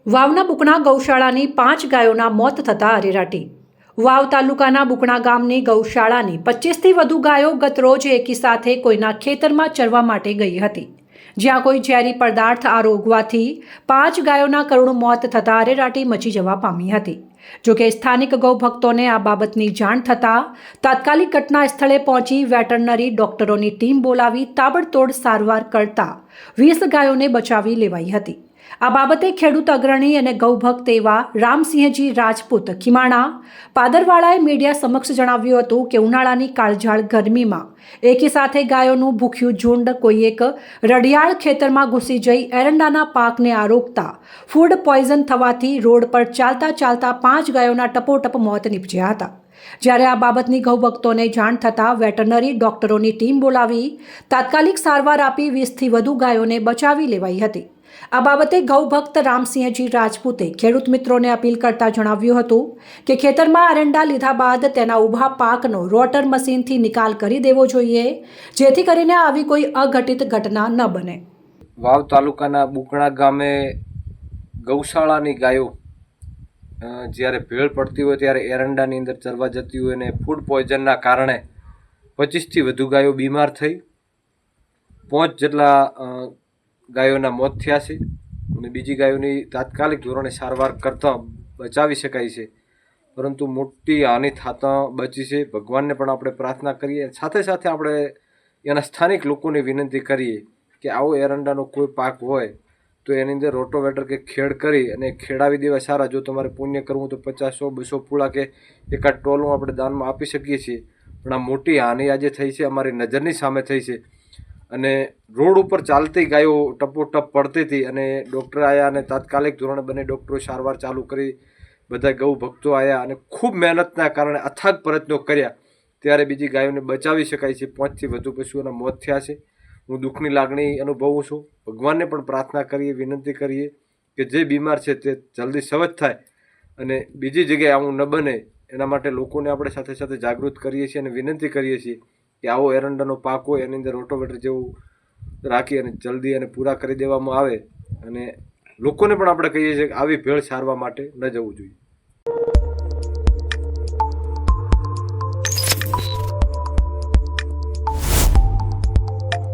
વાવના બુકણા ગૌશાળાની 5 ગાયોના મોત થતા અરેરાટી। વાવ તાલુકાના બુકણા ગામની ગૌશાળાની 25થી વધુ ગાયો ગત રોજ એકી સાથે કોઈના ખેતરમાં ચરવા માટે ગઈ હતી, જ્યાં કોઈ ઝેરી પદાર્થ આરોગવાથી 5 ગાયોના કરુણ મોત થતા અરેરાટી મચી જવા પામી હતી। જોકે સ્થાનિક ગૌભક્તોને આ બાબતની જાણ થતાં તાત્કાલિક ઘટના સ્થળે પહોંચી વેટરનરી ડોક્ટરોની ટીમ બોલાવી તાબડતોડ સારવાર કરતા 20 ગાયોને બચાવી લેવાઈ હતી। આ બાબતે ખેડૂત અગ્રણી અને ગૌભક્ત એવા રામસિંહજી રાજપૂત ખીમાણા પાદરવાળાએ મીડિયા સમક્ષ જણાવ્યું હતું કે ઉનાળાની કાળઝાળ ગરમીમાં એકી સાથે ગાયોનું ભૂખ્યું ઝુંડ કોઈ એક રડિયાળ ખેતરમાં ઘૂસી જઈ એરંડાના પાકને આરોગતા ફૂડ પોઈઝન થવાથી રોડ પર ચાલતા ચાલતા 5 ગાયોના ટપોટપ મોત નીપજ્યા હતા। જ્યારે આ બાબતની ગૌભક્તોને જાણ થતાં વેટરનરી ડોક્ટરોની ટીમ બોલાવી તાત્કાલિક સારવાર આપી 20થી વધુ ગાયોને બચાવી લેવાઈ હતી। આ બાબતે ગૌભક્ત રામસિંહજી રાજપૂતે ખેડૂત મિત્રોને અપીલ કરતા જણાવ્યું હતું કે ખેતરમાં એરંડા લીધા બાદ તેના ઊભા પાકનો રોટર મશીનથી નિકાલ કરી દેવો જોઈએ, જેથી કરીને આવી કોઈ અઘટિત ઘટના ન બને। વાવ તાલુકાના બુકણા ગામે ગૌશાળાની ગાયો જ્યારે ભેળ પડતી હોય ત્યારે એરંડાની અંદર ચરવા જતી હોય અને ફૂડ પોઈઝનના કારણે 25થી વધુ ગાયો બીમાર થઈ 5 જેટલા ગાયોના મોત થયા છે અને બીજી ગાયોની તાત્કાલિક ધોરણે સારવાર કરતાં બચાવી શકાય છે, પરંતુ મોટી હાનિ થતાં બચી છે। ભગવાનને પણ આપણે પ્રાર્થના કરીએ, સાથે સાથે આપણે એના સ્થાનિક લોકોને વિનંતી કરીએ કે આવો એરંડાનો કોઈ પાક હોય તો એની અંદર રોટોવેટર કે ખેડ કરી અને ખેડાવી દેવા સારા। જો તમારે પુણ્ય કરવું તો 50, 100, 200 પૂળા કે એકાદ ટોલું આપણે દાનમાં આપી શકીએ છીએ, પણ આ મોટી હાનિ આજે થઈ છે, અમારી નજરની સામે થઈ છે અને રોડ ઉપર ચાલતી ગાયો ટપોટપ પડતી હતી અને ડૉક્ટર આવ્યા અને તાત્કાલિક ધોરણે બંને ડૉક્ટરો સારવાર ચાલુ કરી, બધા ગૌ ભક્તો આવ્યા અને ખૂબ મહેનતના કારણે અથાગ પ્રયત્નો કર્યા ત્યારે બીજી ગાયોને બચાવી શકાય છે। 5થી વધુ પશુઓના મોત થયા છે। હું દુઃખની લાગણી અનુભવું છું। ભગવાનને પણ પ્રાર્થના કરીએ, વિનંતી કરીએ કે જે બીમાર છે તે જલ્દી સવજ થાય અને બીજી જગ્યાએ આવું ન બને એના માટે લોકોને આપણે સાથે સાથે જાગૃત કરીએ છીએ અને વિનંતી કરીએ છીએ કે આવો એરંડાનો પાક હોય એની અંદર રોટોવેટર જેવું રાખી અને જલ્દી અને પૂરા કરી દેવામાં આવે અને લોકોને પણ આપણે કહીએ છીએ કે આવી ભેળ સારવા માટે ન જવું જોઈએ।